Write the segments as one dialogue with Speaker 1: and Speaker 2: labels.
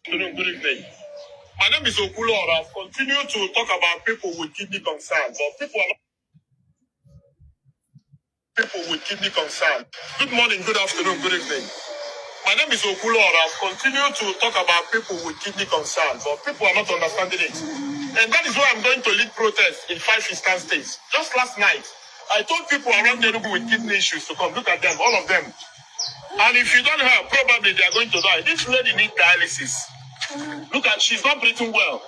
Speaker 1: Good evening. My name is Okwuluora. I've continued to talk about people with kidney concerns, or people with kidney concerns. Good morning, good afternoon, good evening. My name is Okwuluora. I've continued to talk about people with kidney concerns, or people are not understanding it. And that is why I'm going to lead protests in 5 eastern states. Just last night, I told people around Enugu with kidney issues to come. Look at them, all of them. And if you don't have, probably they are going to die. This lady needs dialysis. Look at, she's not breathing well.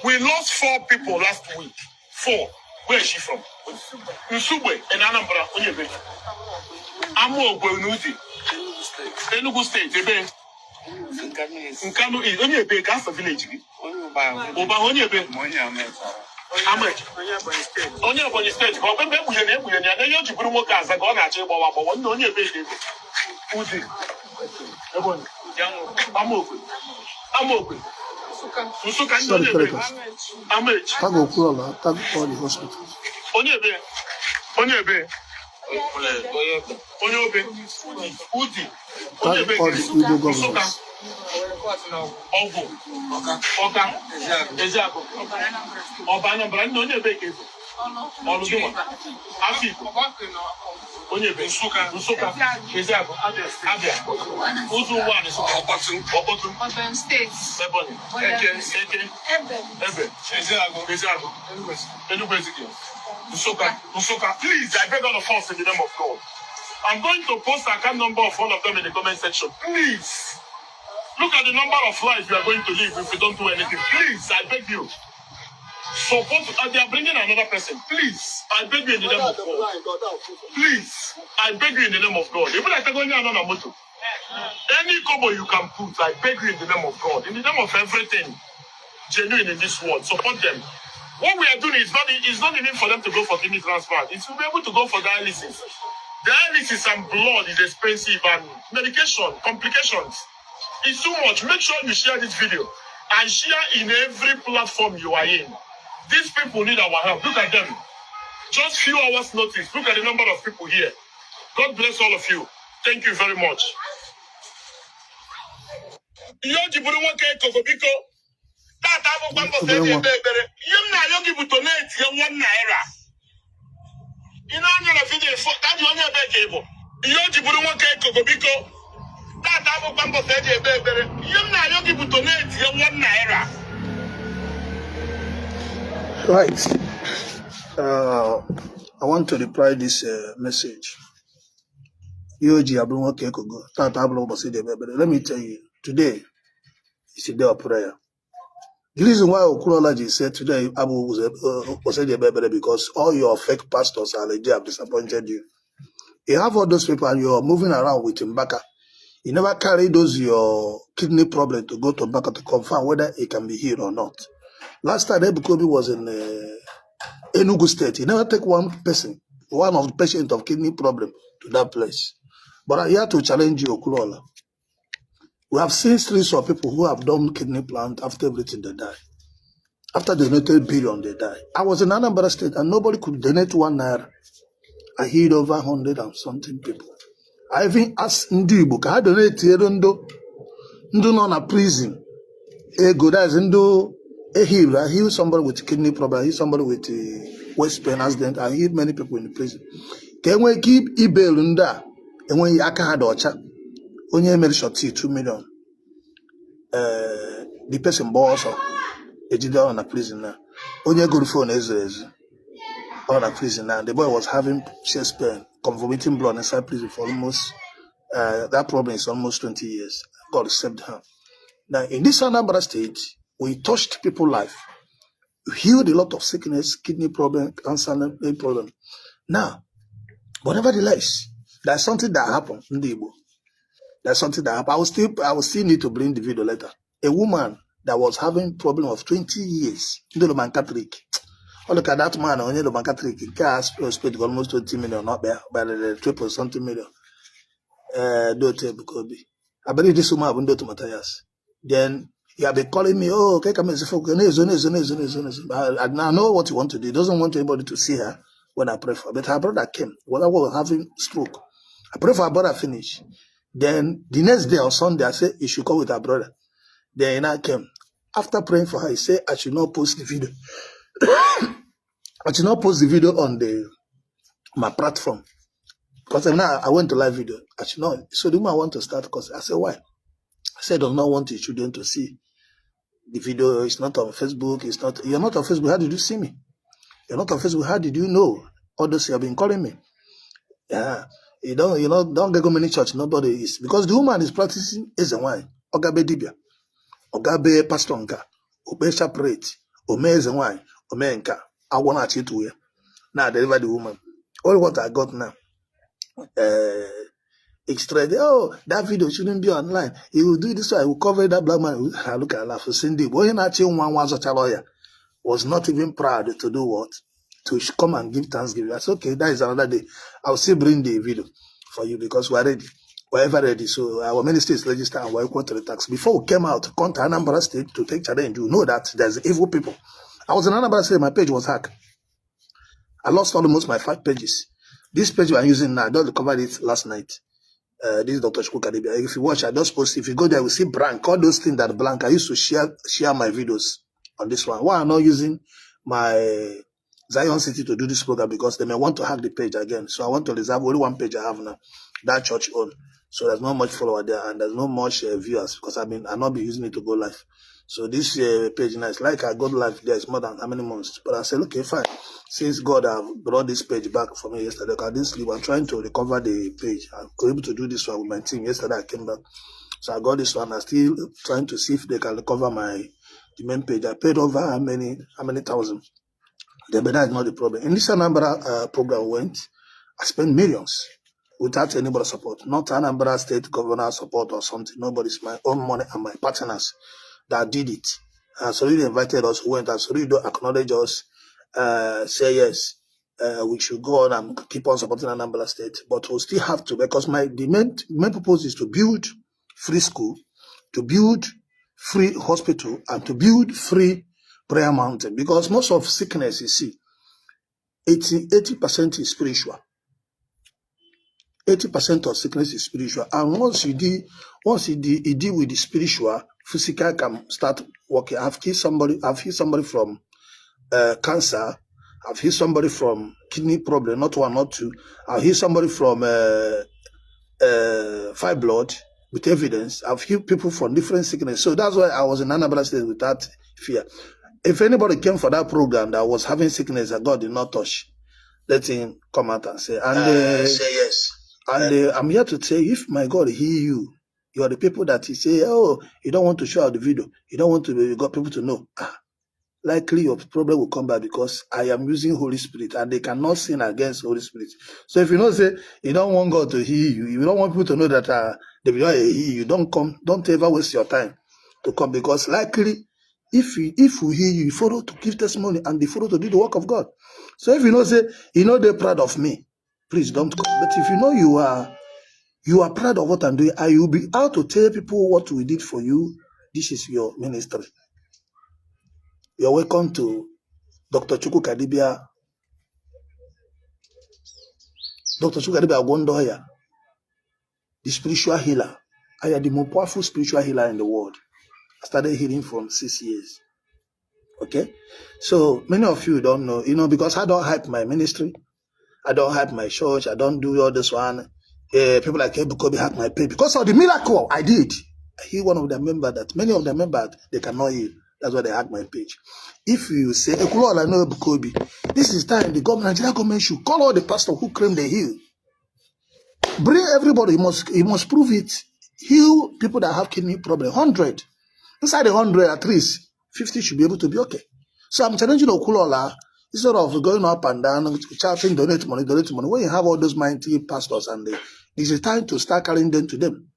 Speaker 1: We lost 4 people last week. 4. Where is she from? Nsugbe in Anambra. Onyebe. Amogwe Unuzi. Enugu State. Ebe. Nkanu is. Onyebe. Gasa village. Oba Onyebe. Amet. Onyebe State. But when we are there, then you bring more cars. I go on a table. But one Onyebe. Uzi. Ebony. Amogwe. Amogwe.
Speaker 2: Sorry, correct us. Tag Okwuluora, tag all the hospitals.
Speaker 1: Onyebe. Uzi.
Speaker 2: Tag all the Igbo governors.
Speaker 1: Ogu. Oka. Eziago. Obanambra. Onyebe kezo. Oludewa. Afiko. Onyebe. Nsuka. Eziago. Abia. Uzu one is Obotu.
Speaker 3: Open State.
Speaker 1: Ebony. Eke. Ebe. Eziago. Enugu. Nsuka. Please, I beg all of us in the name of God. I'm going to post a account number of all of them in the comment section. Please. Look at the number of lives you are going to live if you don't do anything. Please, I beg you. Support, they are bringing another person. Please, I beg you in the name of God. Please, I beg you in the name of God. Even like any kobo you can put, I beg you in the name of God. In the name of everything genuine in this world, support them. What we are doing is not even for them to go for kidney transplant. It's to be able to go for dialysis. Dialysis and blood is expensive, and medication, complications. It's too much. Make sure you share this video and share in every platform you are in. These people need our help. Look at them. Just few hours notice. Look at the number of people here. God bless all of you. Thank you very much.
Speaker 2: Right. I want to reply this message. Let me tell you, today is a day of prayer. The reason why Okwuluora said today Abu was because all your fake pastors are legit have disappointed you. You have all those people and you're moving around with Mbaka. You never carry your kidney problem to go to Mbaka to confirm whether it can be healed or not. Last time Ebukobi was in Enugu State. You never take one of the patients of kidney problem to that place. But I here to challenge you, Okwuluora. We have seen streets of people who have done kidney plant after everything they die. After they donated billion, they die. I was in Anambra State and nobody could donate 1 naira. I healed over 100 and something people. I even asked Igbo, can I donate here? Ndo non a prison. Ego, that is Ndo. I healed somebody with kidney problem. I healed somebody with waist pain accident. I healed many people in the prison. Can we keep Ibel Nda? And when you aka had ocha, when you made short 2 million, the person boss or a jidder on a prison now. When you go to phone is on a prison now. The boy was having chest pain, vomiting blood inside prison for almost that problem is almost 20 years. God saved him. Now in this Anambra State, we touched people's life. We healed a lot of sickness, kidney problem, cancer problem. Now, but nevertheless, there's something that happened in the Igbo. There's something that happened. I will still need to bring the video later. A woman that was having problem of 20 years, in the Roman Catholic. Oh, look at that man, only the Roman Catholic. He has paid almost 20 million, not bad, but the triple something million. I believe this woman will do to Matthias. Then you have been calling me, oh, okay, come and say, I know what you want to do. He doesn't want anybody to see her when I pray for her. But her brother came. While I was having stroke. I pray for her brother finish. Then the next day on Sunday, I said, you should come with her brother. Then I came. After praying for her, he said, I should not post the video. I should not post the video on my platform. Because now I went to live video. I should not. So the woman want to start because I said, why? I said, I do not want the children to see the video. It's not on Facebook. It's not. You're not on Facebook. How did you see me? You're not on Facebook. How did you know? All those you have been calling me. Yeah. Don't get go many church. Nobody is. Because the woman is practicing is a wine. Ogabe dibia. Ogabe pastor nka. Obe separate. Ome is a wine. Ome nka. I want to cheat to you. Now deliver the woman. All what I got now. Extra. Oh, that video shouldn't be online. He will do this, so I will cover that black man. I look at laugh. Cindy, boy, one was a lawyer. Was not even proud to do what? To come and give Thanksgiving. I said, okay, that is another day. I'll still bring the video for you because we're ready. We're ever ready. So our ministry is registered and we're equal to the tax. Before we came out, come to Anambra State to take challenge. You know that there's evil people. I was in Anambra State, my page was hacked. I lost almost my 5 pages. This page I'm using now, I just covered it last night. This is Dr. Chukwu Kadibia. If you watch, I just post. If you go there, we see blank. All those things that blank. I used to share my videos on this one. Why I'm not using my Zion City to do this program? Because they may want to hack the page again. So I want to reserve only 1 page I have now, that church own. So there's not much follower there and there's not much viewers because I'll not be using it to go live. So this page now, it's like I got live there. It's more than how many months? But I said, okay, fine. Since God have brought this page back for me yesterday, I didn't sleep. I'm trying to recover the page. I was able to do this one with my team. Yesterday I came back. So I got this one. I'm still trying to see if they can recover the main page. I paid over how many thousand. But that is not the problem. In this Anambra program went, I spent millions without anybody's support. Not Anambra State governor support or something. Nobody's my own money and my partners that did it. So they invited us, went, and so they don't acknowledge us, say yes, we should go on and keep on supporting Anambra State. But we'll still have to, because the main purpose is to build free school, to build free hospital, and to build free prayer mountain. Because most of sickness, you see, 80% is spiritual. 80% of sickness is spiritual. And once you deal with the spiritual, physical can start working. I've healed somebody from cancer. I've healed somebody from kidney problem, not 1, not 2. I've healed somebody from fibroid with evidence. I've healed people from different sickness. So that's why I was in Anambra State without fear. If anybody came for that program that was having sickness that God did not touch, let him come out and say. And say yes. And I'm here to say, if my God hear you, you are the people that he say, oh, you don't want to show out the video. You don't want to, you got people to know. Likely your problem will come back because I am using Holy Spirit and they cannot sin against Holy Spirit. So if you don't say, you don't want God to hear you, you don't want people to know that they will not hear you, don't come, don't ever waste your time to come because likely, if we hear you, you follow to give testimony and they follow to do the work of God. So if you know, say, they're proud of me, please don't come. But if you know you are proud of what I'm doing, I will be out to tell people what we did for you. This is your ministry. You're welcome to Dr. Chukwu Kadibia. Dr. Chukwu Kadibia Agondoya, the spiritual healer. I am the most powerful spiritual healer in the world. I started healing from 6 years. Okay? So many of you don't know, because I don't hype my ministry. I don't hype my church. I don't do all this one. People like Ebukobi hack my pay because of the miracle I did. I hear one of the members that many of the members they cannot hear. That's why they hack my page. If you say Okwuluora no Ebukobi, this is time the Nigeria government should call all the pastors who claim they heal. Bring everybody. You must prove it. Heal people that have kidney problem. 100 inside the 100 at least 50 should be able to be okay. So I'm challenging Okwuluora. Instead of going up and down, shouting, donate money. When you have all those mighty pastors and it's a time to start carrying them to them.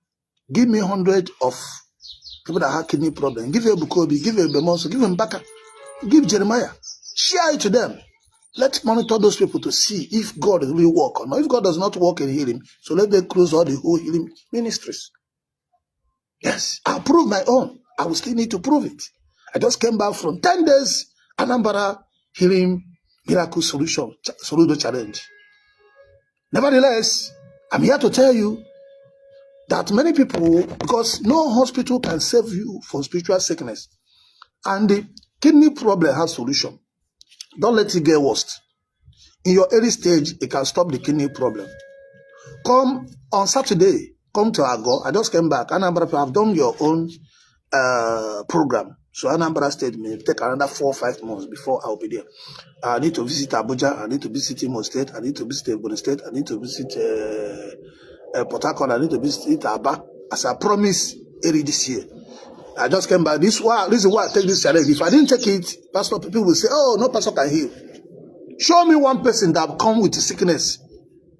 Speaker 2: Give me 100 of people that have kidney problem. Give Ebukobi, give Bemonso, give Mbaka, give Jeremiah. Share it to them. Let's monitor those people to see if God really work or not. If God does not work in healing, so let them close all the whole healing ministries. Yes, I'll prove my own. I will still need to prove it. I just came back from 10 days Anambra healing miracle solution challenge. Nevertheless, I'm here to tell you, that many people, because no hospital can save you from spiritual sickness. And the kidney problem has solution. Don't let it get worse. In your early stage, it can stop the kidney problem. Come on Saturday, come to Ago. I just came back. Anambra, have done your own program. So Anambra State may take another 4 or 5 months before I'll be there. I need to visit Abuja. I need to visit Imo State. I need to visit Ebonyi State. I need to visit Port Harcourt. I need to visit Aba. As I promised early this year. I just came back. This is why I take this challenge. If I didn't take it, pastor, people will say, oh, no pastor can heal. Show me one person that come with sickness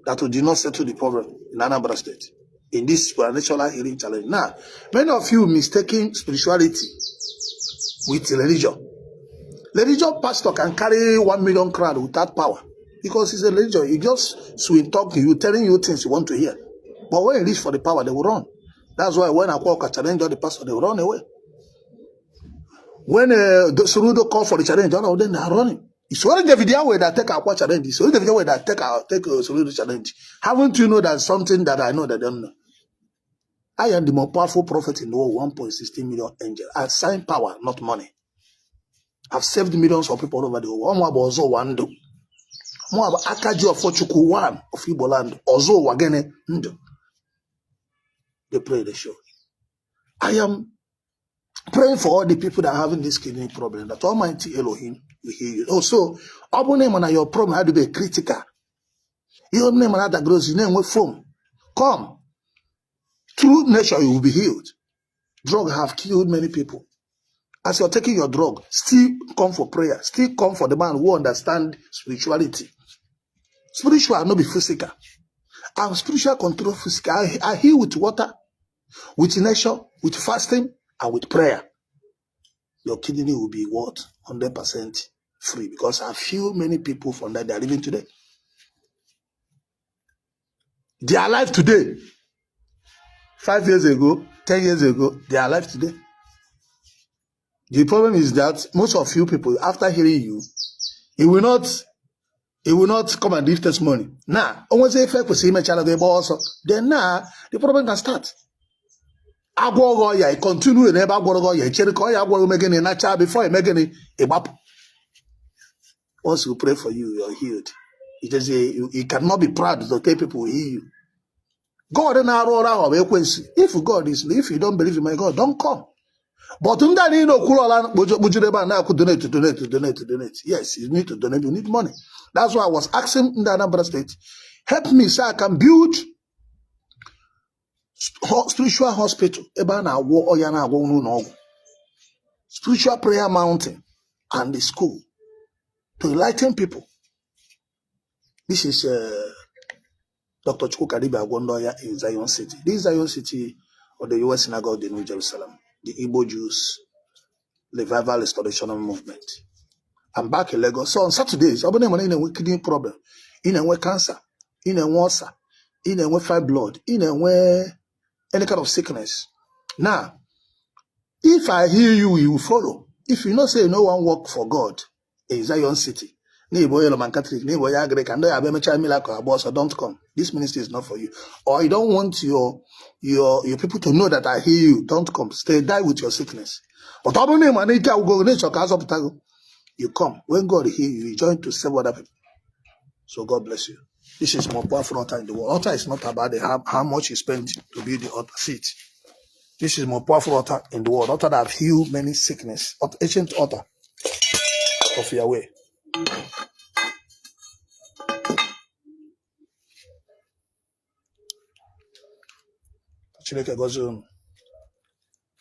Speaker 2: that did not settle the problem in Anambra State in this supernatural healing challenge. Now, many of you mistaking spirituality with religion. Religion pastor can carry 1 million crowd without power because it's a religion. He just sweet talk to you, telling you things you want to hear. But when you reach for the power, they will run. That's why when I walk a challenge on the pastor, they will run away. When the Surudo call for the challenge, all of them they are running. It's only the video where that take our challenge. It's only the video where that take Surudo challenge. Haven't you know that something that I know that they don't know? I am the more powerful prophet in the world, 1.16 million angels. I sign power, not money. I've saved millions of people all over the world. One was also one do. More about Akaji of Fochuku one of Igbo land. Also wagene ndo. They play the show. I am praying for all the people that are having this kidney problem, that Almighty Elohim will heal you. Also, abone your problem had to be critical. Your name that grows, your name will form. Come. Through nature, you will be healed. Drugs have killed many people. As you're taking your drug, still come for prayer. Still come for the man who understands spirituality. Spiritual, not be physical. And spiritual control physical. I heal with water, with nature, with fasting, and with prayer. Your kidney will be what? 100% free. Because I feel many people from that they are living today. They are alive today. 5 years ago, 10 years ago, they are alive today. The problem is that most of you people, after hearing you, it will not come and give testimony. Now, almost if I could see my child also, then now the problem can start. I continue in Ebagoya, Cherikoya, making a natural before I make any ebap. Once we pray for you, you're healed. It is you cannot be proud to tell people will heal you. God and our if God is, if you don't believe in my God, don't come. But donate. Yes, you need to donate. You need money. That's why I was asking in the Anambra State, help me so I can build spiritual hospital. Spiritual prayer mountain and the school to enlighten people. This is Dr. Chukwukadibe Agwondoya in Zion City. This is Zion City of the U.S. Synagogue in New Jerusalem. The Igbo Jews Revival Restoration Movement. I'm back in Lagos. So on Saturdays, I'm in a kidney problem, in a cancer, in a ulcer, in a fibroid, in a any kind of sickness. Now, if I hear you, you will follow. If you not say no one work for God in Zion City, don't come. This ministry is not for you. Or you don't want your people to know that I hear you. Don't come. Stay, die with your sickness. But you come. When God hear you, you join to serve other people. So God bless you. This is more powerful altar in the world. Altar is not about how much you spend to build the altar seat. This is more powerful altar in the world. Altar that have healed many sickness. Ancient altar of Yahweh.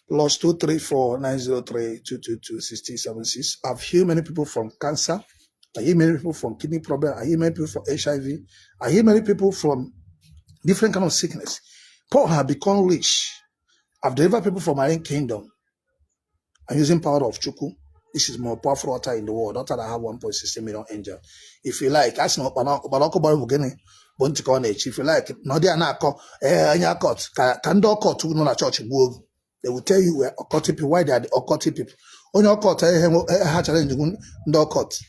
Speaker 2: Plus 234-903-222-6076. I've healed many people from cancer. I hear many people from kidney problem. I hear many people from HIV. I hear many people from different kind of sickness. Paul have become rich. I've delivered people from my own kingdom. I'm using power of Chukwu. This is more powerful altar in the world. Altar that have 1.16 million angels. If you like, ask no if you like, no they are not church. They will tell you where occult people, why they are the occult people. On your court, challenge the occult.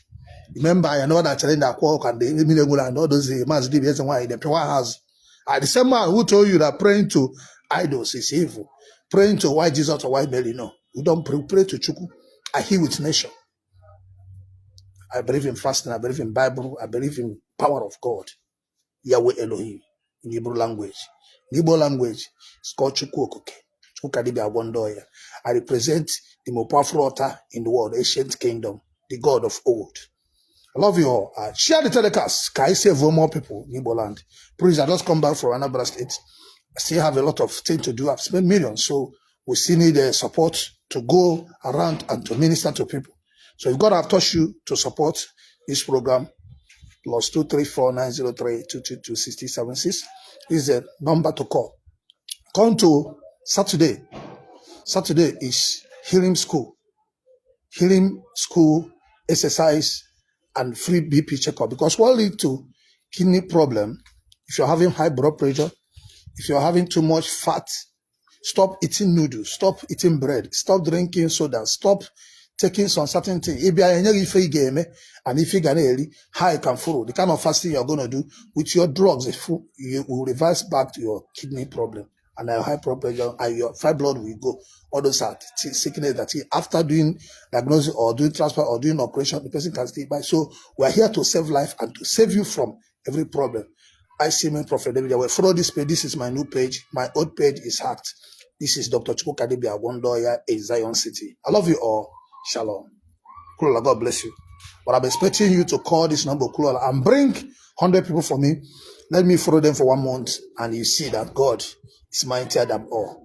Speaker 2: Remember, I know that challenge that walk and the and all those mass DBS and why the power house. The same man who told you that praying to idols is evil. Praying to white Jesus or white Mary, no. We don't pray to Chuku. I heal with nation. I believe in fasting. I believe in Bible. I believe in power of God. Yahweh Elohim in Hebrew language. In Igbo language, it's called Chuku Okoke. Chuku Kadibia Wondoya. I represent the most powerful altar in the world, ancient kingdom, the God of old. I love you all. Share the telecast. Can I save more people in Igbo land? Please, I just come back from another state. I still have a lot of things to do. I've spent millions, so we still need support to go around and to minister to people. So if God have touched you to support this program, +234-903-222-6076 is the number to call. Come to Saturday. Saturday is healing school exercise and free BP checkup. Because what leads to kidney problem, if you're having high blood pressure, if you're having too much fat, stop eating noodles, stop eating bread, stop drinking soda, stop taking some certain things. And if you get high can follow. The kind of fasting you're going to do with your drugs, you will reverse back to your kidney problem. And your high blood pressure and your fibroid will go. All those are sickness that after doing diagnosis or doing transplant or doing operation, the person can stay by. So we are here to save life and to save you from every problem. I see my Prophet David Yahweh. Follow this page. This is my new page. My old page is hacked. This is Dr. Chuku Kadibia Wondoya in Zion City. I love you all. Shalom. Okwuluora, God bless you. But I'm expecting you to call this number, Okwuluora, and bring 100 people for me. Let me follow them for 1 month, and you see that God is mightier than all.